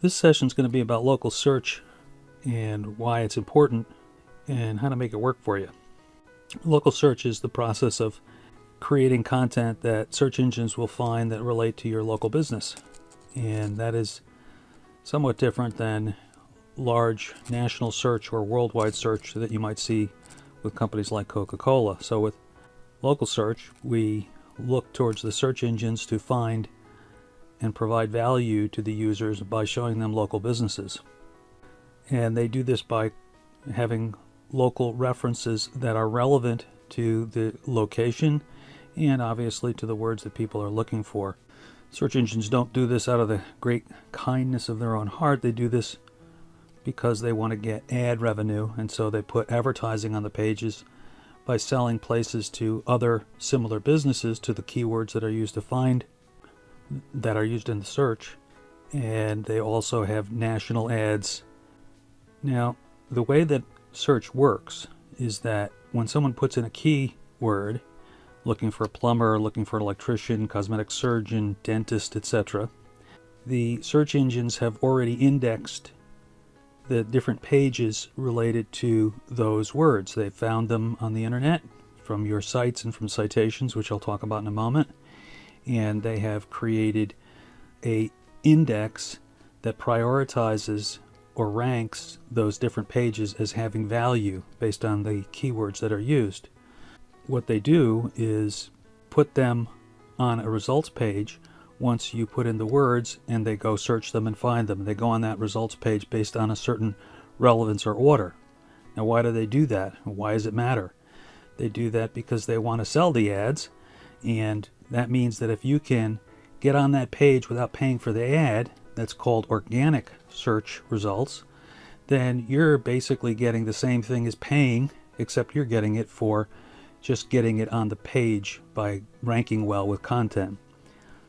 This session is going to be about local search and why it's important and how to make it work for you. Local search is the process of creating content that search engines will find that relate to your local business. And that is somewhat different than large national search or worldwide search that you might see with companies like Coca-Cola. So with local search, we look towards the search engines to find and provide value to the users by showing them local businesses. And they do this by having local references that are relevant to the location and obviously to the words that people are looking for. Search engines don't do this out of the great kindness of their own heart. They do this because they want to get ad revenue, and so they put advertising on the pages by selling places to other similar businesses to the keywords that are used to find, that are used in the search. And they also have national ads. Now, the way that search works is that when someone puts in a keyword, looking for a plumber, looking for an electrician, cosmetic surgeon, dentist, etc., the search engines have already indexed the different pages related to those words. They found them on the internet from your sites and from citations, which I'll talk about in a moment. And they have created an index that prioritizes or ranks those different pages as having value based on the keywords that are used. What they do is put them on a results page once you put in the words, and they go search them and find them. They go on that results page based on a certain relevance or order. Now, why do they do that? Why does it matter? They do that because they want to sell the ads, and that means that if you can get on that page without paying for the ad, that's called organic search results, then you're basically getting the same thing as paying, except you're getting it for just getting it on the page by ranking well with content.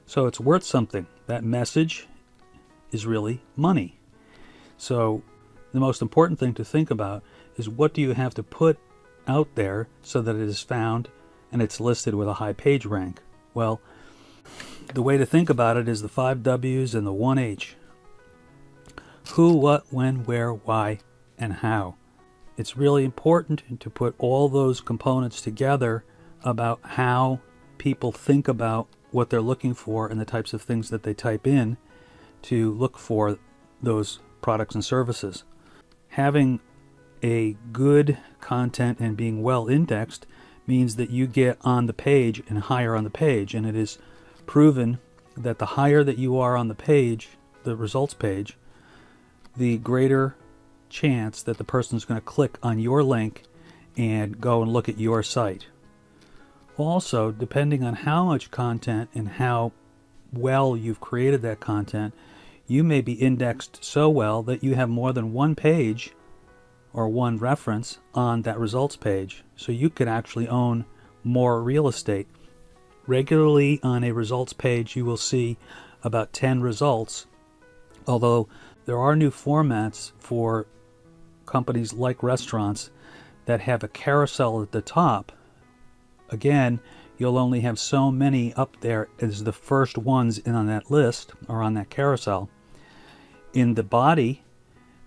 So it's worth something. That message is really money. So the most important thing to think about is, what do you have to put out there so that it is found and it's listed with a high page rank? Well, the way to think about it is the 5 W's and the 1 H. Who, what, when, where, why, and how. It's really important to put all those components together about how people think about what they're looking for and the types of things that they type in to look for those products and services. Having a good content and being well indexed means that you get on the page and higher on the page, and it is proven that the higher that you are on the page, the results page, the greater chance that the person's going to click on your link and go and look at your site. Also, depending on how much content and how well you've created that content, you may be indexed so well that you have more than one page or one reference on that results page. So you could actually own more real estate. Regularly on a results page, you will see about 10 results, although there are new formats for companies like restaurants that have a carousel at the top. Again, you'll only have so many up there as the first ones in on that list or on that carousel. In the body,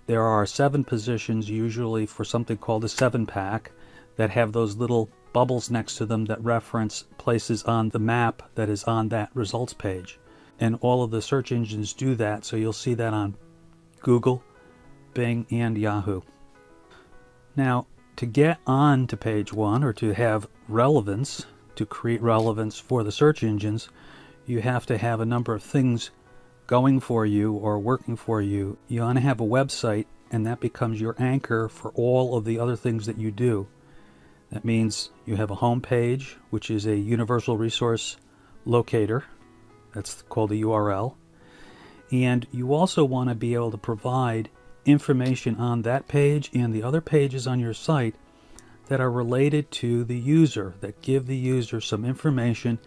there are 7 positions usually for something called a 7-pack that have those little bubbles next to them that reference places on the map that is on that results page. And all of the search engines do that, so you'll see that on Google, Bing, and Yahoo. Now, to get on to page 1 or to have relevance, to create relevance for the search engines, you have to have a number of things going for you or working for you. You want to have a website, and that becomes your anchor for all of the other things that you do. That means you have a home page, which is a universal resource locator. That's called a URL. And you also want to be able to provide information on that page and the other pages on your site that are related to the user, that give the user some information,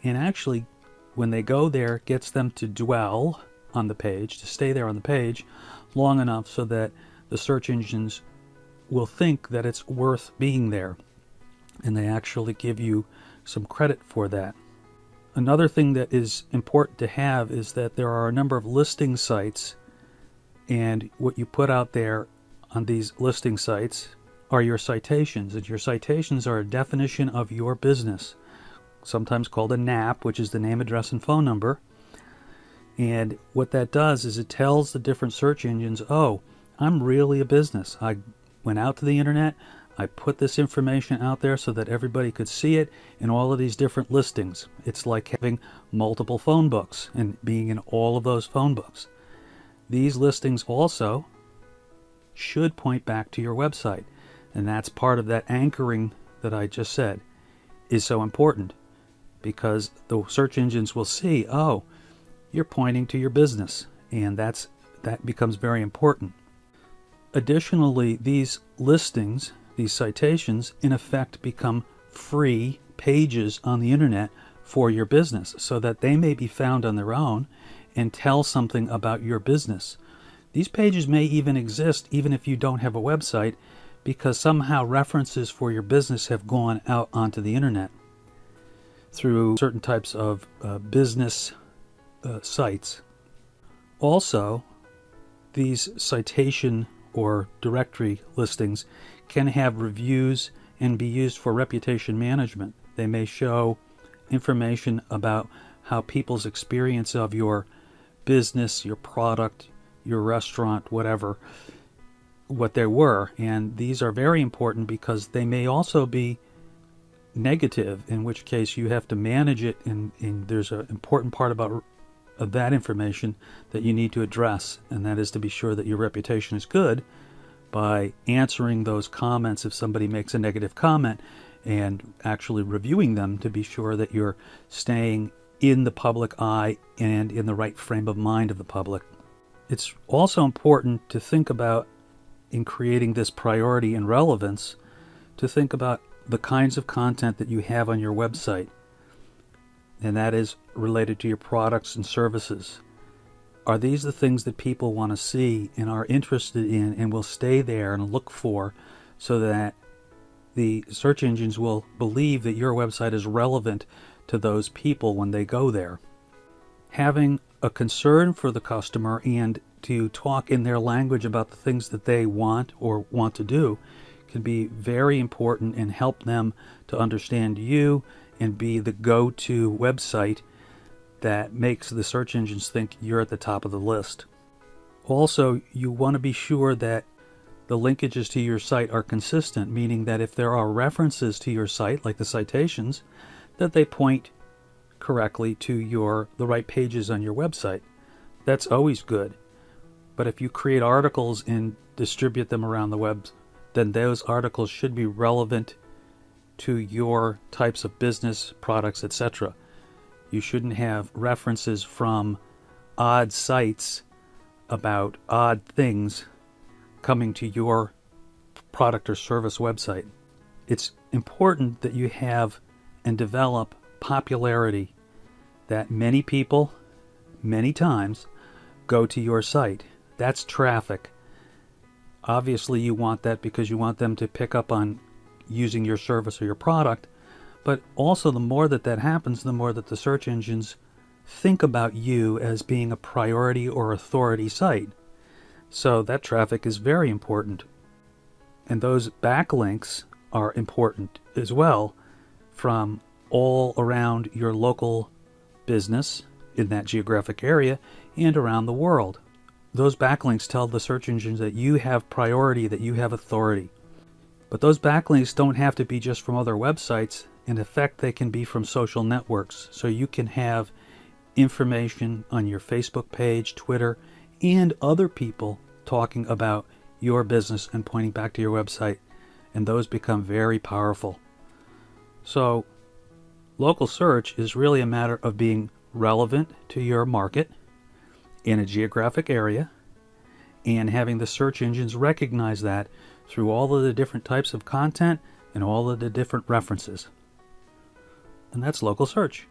and actually, when they go there, gets them to dwell on the page, to stay there on the page long enough so that the search engines will think that it's worth being there, and they actually give you some credit for that. Another thing that is important to have is that there are a number of listing sites And what you put out there on these listing sites are your citations. And your citations are a definition of your business, sometimes called a NAP, which is the name, address, and phone number. And what that does is it tells the different search engines, oh, I'm really a business. I went out to the internet, I put this information out there so that everybody could see it in all of these different listings. It's like having multiple phone books and being in all of those phone books. These listings also should point back to your website. And that's part of that anchoring that I just said is so important, because the search engines will see, oh, you're pointing to your business, and that becomes very important. Additionally, these listings, these citations, in effect become free pages on the internet for your business, so that they may be found on their own and tell something about your business. These pages may even exist even if you don't have a website, because somehow references for your business have gone out onto the internet through certain types of business sites. Also, these citation or directory listings can have reviews and be used for reputation management. They may show information about how people's experience of your business, your product, your restaurant, whatever, what they were. And these are very important because they may also be negative, in which case you have to manage it, and there's an important part about of that information that you need to address, and that is to be sure that your reputation is good by answering those comments if somebody makes a negative comment, and actually reviewing them to be sure that you're staying in the public eye and in the right frame of mind of the public. It's also important to think about, in creating this priority and relevance, to think about the kinds of content that you have on your website, and that is related to your products and services. Are these the things that people want to see and are interested in and will stay there and look for, so that the search engines will believe that your website is relevant to those people when they go there? Having a concern for the customer and to talk in their language about the things that they want or want to do can be very important and help them to understand you and be the go-to website that makes the search engines think you're at the top of the list. Also, you want to be sure that the linkages to your site are consistent, meaning that if there are references to your site, like the citations, that they point correctly to the right pages on your website. That's always good. But if you create articles and distribute them around the web, then those articles should be relevant to your types of business, products, etc. You shouldn't have references from odd sites about odd things coming to your product or service website. It's important that you have and develop popularity, that many people, many times, go to your site. That's traffic. Obviously, you want that because you want them to pick up on using your service or your product, but also the more that happens, the more that the search engines think about you as being a priority or authority site. So that traffic is very important. And those backlinks are important as well from all around your local business in that geographic area and around the world. Those backlinks tell the search engines that you have priority, that you have authority. But those backlinks don't have to be just from other websites. In effect, they can be from social networks. So you can have information on your Facebook page, Twitter, and other people talking about your business and pointing back to your website. And those become very powerful. So local search is really a matter of being relevant to your market in a geographic area and having the search engines recognize that through all of the different types of content and all of the different references. And that's local search.